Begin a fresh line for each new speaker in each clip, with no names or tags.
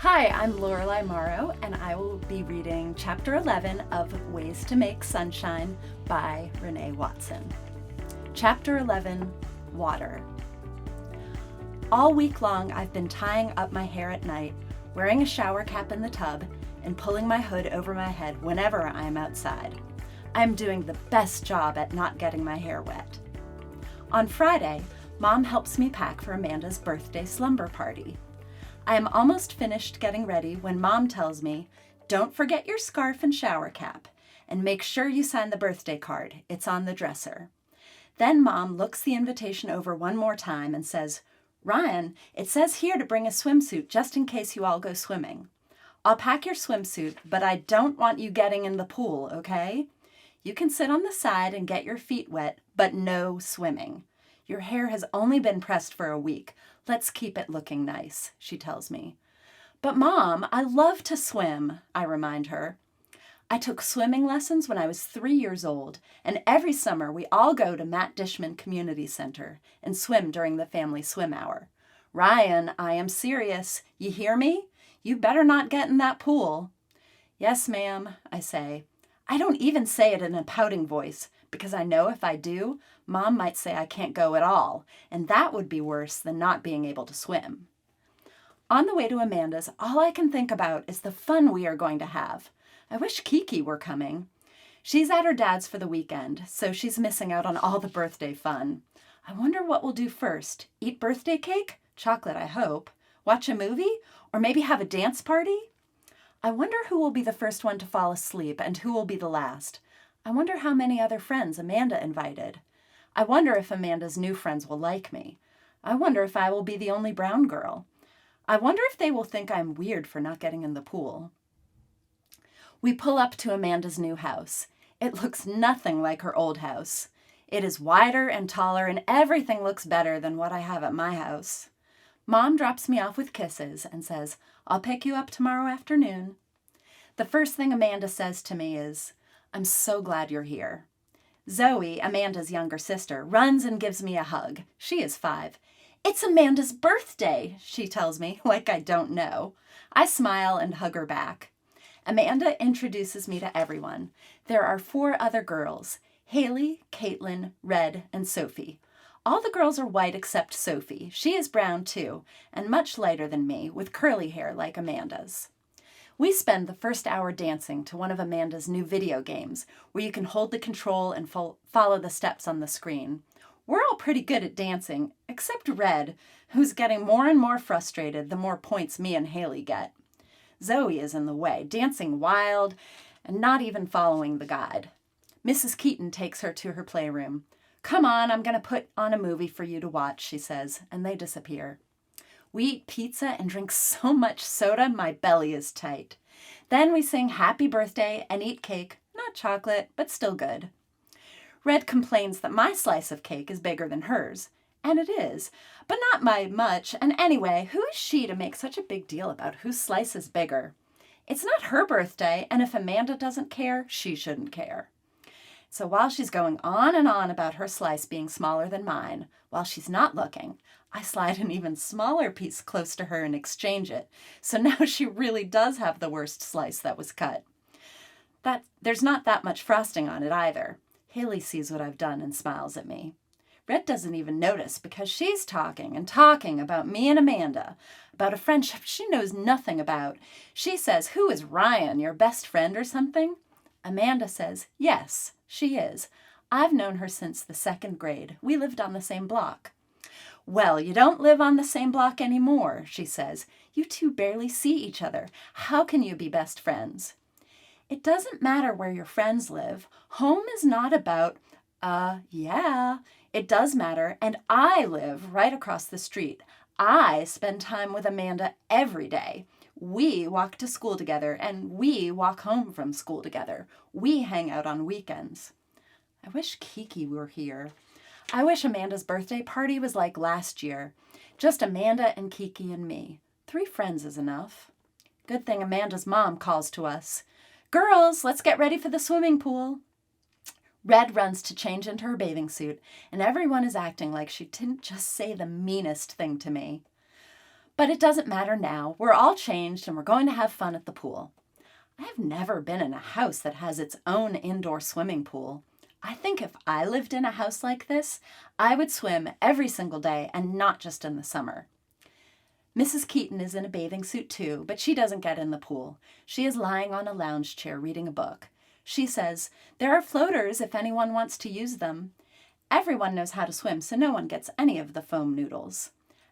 Hi, I'm Lorelei Morrow, and I will be reading Chapter 11 of Ways to Make Sunshine by Renee Watson. Chapter 11, Water. All week long, I've been tying up my hair at night, wearing a shower cap in the tub, and pulling my hood over my head whenever I am outside. I'm doing the best job at not getting my hair wet. On Friday, Mom helps me pack for Amanda's birthday slumber party. I am almost finished getting ready when Mom tells me, "Don't forget your scarf and shower cap, and make sure you sign the birthday card. It's on the dresser." Then Mom looks the invitation over one more time and says, "Ryan, it says here to bring a swimsuit just in case you all go swimming. I'll pack your swimsuit, but I don't want you getting in the pool, okay? You can sit on the side and get your feet wet, but no swimming. Your hair has only been pressed for a week. Let's keep it looking nice," she tells me. "But Mom, I love to swim," I remind her. "I took swimming lessons when I was 3 years old, and every summer we all go to Matt Dishman Community Center and swim during the family swim hour. Ryan, I am serious. You hear me? You better not get in that pool." "Yes, ma'am," I say. I don't even say it in a pouting voice, because I know if I do, Mom might say I can't go at all, and that would be worse than not being able to swim. On the way to Amanda's, all I can think about is the fun we are going to have. I wish Kiki were coming. She's at her dad's for the weekend, so she's missing out on all the birthday fun. I wonder what we'll do first. Eat birthday cake? Chocolate, I hope. Watch a movie? Or maybe have a dance party? I wonder who will be the first one to fall asleep and who will be the last. I wonder how many other friends Amanda invited. I wonder if Amanda's new friends will like me. I wonder if I will be the only brown girl. I wonder if they will think I'm weird for not getting in the pool. We pull up to Amanda's new house. It looks nothing like her old house. It is wider and taller, and everything looks better than what I have at my house. Mom drops me off with kisses and says, "I'll pick you up tomorrow afternoon." The first thing Amanda says to me is, "I'm so glad you're here." Zoe, Amanda's younger sister, runs and gives me a hug. She is 5. "It's Amanda's birthday," she tells me, like I don't know. I smile and hug her back. Amanda introduces me to everyone. There are 4 other girls, Haley, Caitlin, Red, and Sophie. All the girls are white except Sophie. She is brown too, and much lighter than me, with curly hair like Amanda's. We spend the first hour dancing to one of Amanda's new video games, where you can hold the control and follow the steps on the screen. We're all pretty good at dancing, except Red, who's getting more and more frustrated the more points me and Haley get. Zoe is in the way, dancing wild and not even following the guide. Mrs. Keaton takes her to her playroom. "Come on, I'm going to put on a movie for you to watch," she says, and they disappear. We eat pizza and drink so much soda, my belly is tight. Then we sing happy birthday and eat cake, not chocolate, but still good. Red complains that my slice of cake is bigger than hers, and it is, but not by much, and anyway, who is she to make such a big deal about whose slice is bigger? It's not her birthday, and if Amanda doesn't care, she shouldn't care. So while she's going on and on about her slice being smaller than mine, while she's not looking, I slide an even smaller piece close to her and exchange it. So now she really does have the worst slice that was cut. There's not that much frosting on it either. Haley sees what I've done and smiles at me. Red doesn't even notice because she's talking and talking about me and Amanda, about a friendship she knows nothing about. She says, "Who is Ryan, your best friend or something?" Amanda says, "Yes, she is. I've known her since the 2nd grade. We lived on the same block." "Well, you don't live on the same block anymore," she says. "You two barely see each other. How can you be best friends?" It doesn't matter where your friends live. Home is not about, yeah, it does matter, and I live right across the street. I spend time with Amanda every day. We walk to school together, and we walk home from school together. We hang out on weekends. I wish Kiki were here. I wish Amanda's birthday party was like last year. Just Amanda and Kiki and me. 3 friends is enough. Good thing Amanda's mom calls to us. "Girls, let's get ready for the swimming pool." Red runs to change into her bathing suit, and everyone is acting like she didn't just say the meanest thing to me. But it doesn't matter now. We're all changed and we're going to have fun at the pool. I have never been in a house that has its own indoor swimming pool. I think if I lived in a house like this, I would swim every single day and not just in the summer. Mrs. Keaton is in a bathing suit too, but she doesn't get in the pool. She is lying on a lounge chair reading a book. She says, "There are floaters if anyone wants to use them." Everyone knows how to swim, so no one gets any of the foam noodles.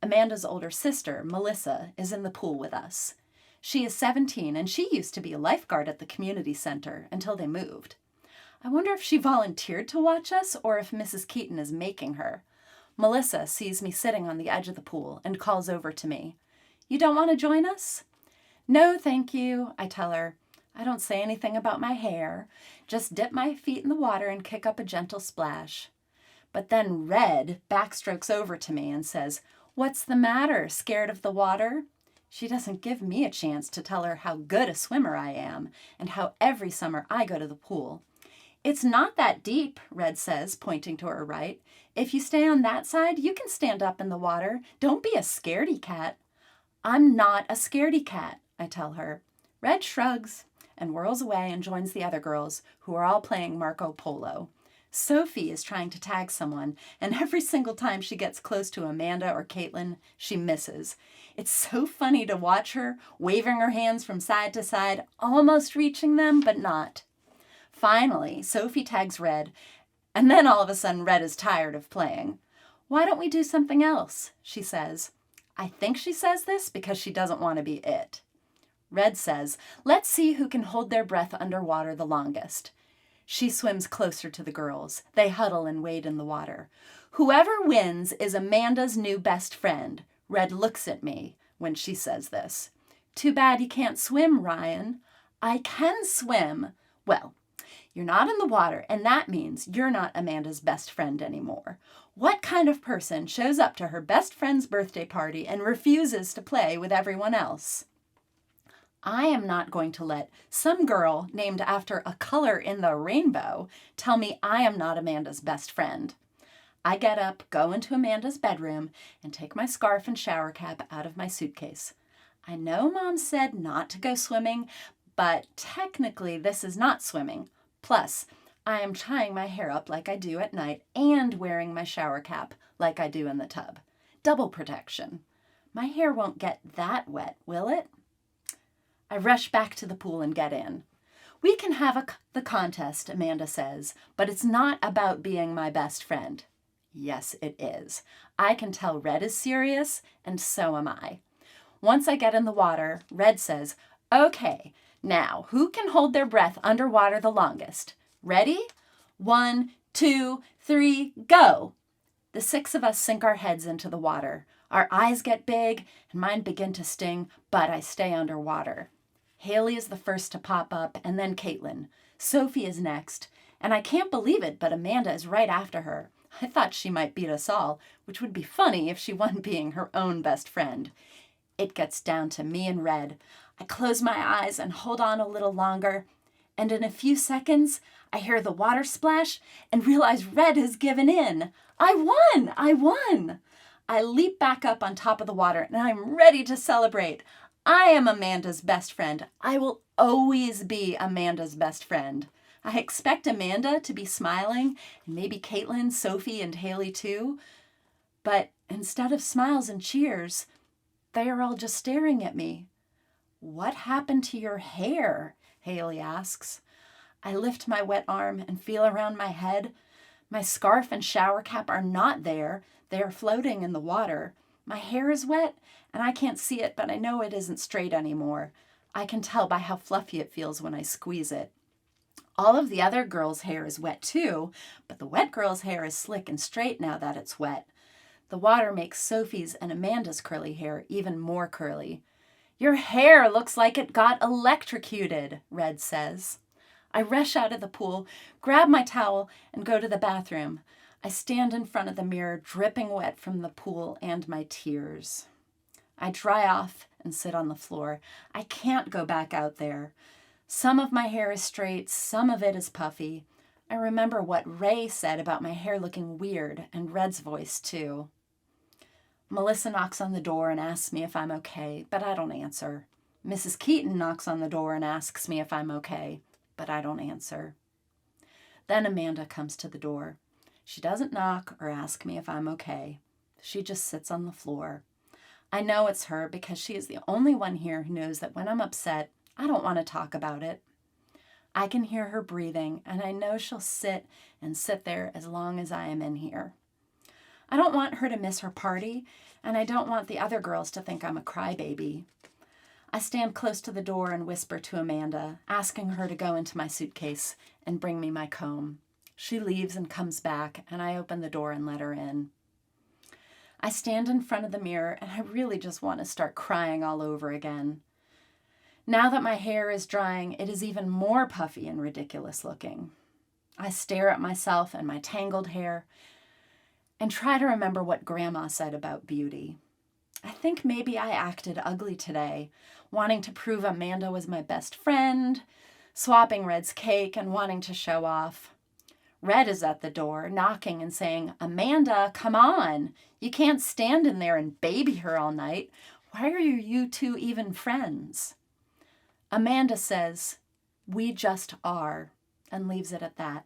Amanda's older sister, Melissa, is in the pool with us. She is 17 and she used to be a lifeguard at the community center until they moved. I wonder if she volunteered to watch us or if Mrs. Keaton is making her. Melissa sees me sitting on the edge of the pool and calls over to me. "You don't want to join us?" "No, thank you," I tell her. I don't say anything about my hair, just dip my feet in the water and kick up a gentle splash. But then Red backstrokes over to me and says, "What's the matter? Scared of the water?" She doesn't give me a chance to tell her how good a swimmer I am and how every summer I go to the pool. "It's not that deep," Red says, pointing to her right. "If you stay on that side, you can stand up in the water. Don't be a scaredy cat." "I'm not a scaredy cat," I tell her. Red shrugs and whirls away and joins the other girls, who are all playing Marco Polo. Sophie is trying to tag someone, and every single time she gets close to Amanda or Caitlin, she misses. It's so funny to watch her, waving her hands from side to side, almost reaching them, but not. Finally, Sophie tags Red, and then all of a sudden Red is tired of playing. "Why don't we do something else?" she says. I think she says this because she doesn't want to be it. Red says, "Let's see who can hold their breath underwater the longest." She swims closer to the girls. They huddle and wade in the water. "Whoever wins is Amanda's new best friend." Red looks at me when she says this. "Too bad you can't swim, Ryan." "I can swim." "Well, you're not in the water, and that means you're not Amanda's best friend anymore. What kind of person shows up to her best friend's birthday party and refuses to play with everyone else?" I am not going to let some girl named after a color in the rainbow tell me I am not Amanda's best friend. I get up, go into Amanda's bedroom, and take my scarf and shower cap out of my suitcase. I know Mom said not to go swimming, but technically this is not swimming. Plus, I am tying my hair up like I do at night and wearing my shower cap like I do in the tub. Double protection. My hair won't get that wet, will it? I rush back to the pool and get in. "We can have the contest," Amanda says, "but it's not about being my best friend." Yes, it is. I can tell Red is serious, and so am I. Once I get in the water, Red says, "Okay, now who can hold their breath underwater the longest? Ready? 1, 2, 3, go!" The 6 of us sink our heads into the water. Our eyes get big, and mine begin to sting, but I stay underwater. Haley is the first to pop up, and then Caitlin. Sophie is next, and I can't believe it, but Amanda is right after her. I thought she might beat us all, which would be funny if she won being her own best friend. It gets down to me and Red. I close my eyes and hold on a little longer, and in a few seconds, I hear the water splash and realize Red has given in. I won! I won! I leap back up on top of the water, and I'm ready to celebrate. I am Amanda's best friend. I will always be Amanda's best friend. I expect Amanda to be smiling, and maybe Caitlin, Sophie, and Haley too. But instead of smiles and cheers, they are all just staring at me. "What happened to your hair?" Haley asks. I lift my wet arm and feel around my head. My scarf and shower cap are not there. They are floating in the water. My hair is wet, and I can't see it, but I know it isn't straight anymore. I can tell by how fluffy it feels when I squeeze it. All of the other girls' hair is wet too, but the wet girl's hair is slick and straight now that it's wet. The water makes Sophie's and Amanda's curly hair even more curly. "Your hair looks like it got electrocuted," Red says. I rush out of the pool, grab my towel, and go to the bathroom. I stand in front of the mirror, dripping wet from the pool and my tears. I dry off and sit on the floor. I can't go back out there. Some of my hair is straight, some of it is puffy. I remember what Ray said about my hair looking weird, and Red's voice too. Melissa knocks on the door and asks me if I'm okay, but I don't answer. Mrs. Keaton knocks on the door and asks me if I'm okay, but I don't answer. Then Amanda comes to the door. She doesn't knock or ask me if I'm okay. She just sits on the floor. I know it's her because she is the only one here who knows that when I'm upset, I don't want to talk about it. I can hear her breathing, and I know she'll sit there as long as I am in here. I don't want her to miss her party, and I don't want the other girls to think I'm a crybaby. I stand close to the door and whisper to Amanda, asking her to go into my suitcase and bring me my comb. She leaves and comes back, and I open the door and let her in. I stand in front of the mirror, and I really just want to start crying all over again. Now that my hair is drying, it is even more puffy and ridiculous looking. I stare at myself and my tangled hair and try to remember what Grandma said about beauty. I think maybe I acted ugly today, wanting to prove Amanda was my best friend, swapping Red's cake and wanting to show off. Red is at the door, knocking and saying, "Amanda, come on. You can't stand in there and baby her all night. Why are you two even friends?" Amanda says, "We just are," and leaves it at that.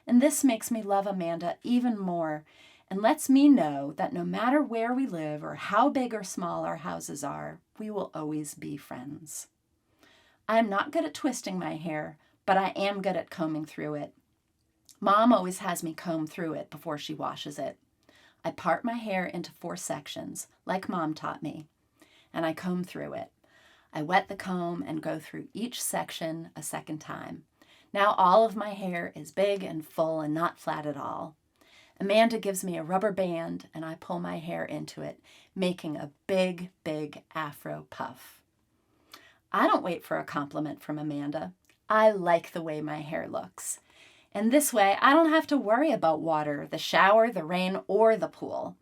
And this makes me love Amanda even more and lets me know that no matter where we live or how big or small our houses are, we will always be friends. I am not good at twisting my hair, but I am good at combing through it. Mom always has me comb through it before she washes it. I part my hair into 4 sections, like Mom taught me, and I comb through it. I wet the comb and go through each section a second time. Now all of my hair is big and full and not flat at all. Amanda gives me a rubber band and I pull my hair into it, making a big, big afro puff. I don't wait for a compliment from Amanda. I like the way my hair looks. And this way, I don't have to worry about water, the shower, the rain, or the pool.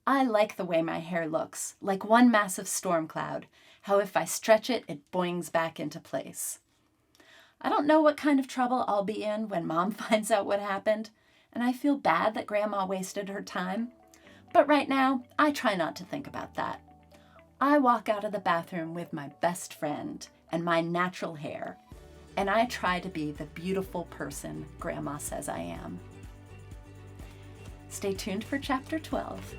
I like the way my hair looks, like one massive storm cloud, how if I stretch it, it boings back into place. I don't know what kind of trouble I'll be in when Mom finds out what happened, and I feel bad that Grandma wasted her time. But right now, I try not to think about that. I walk out of the bathroom with my best friend and my natural hair, and I try to be the beautiful person Grandma says I am. Stay tuned for Chapter 12.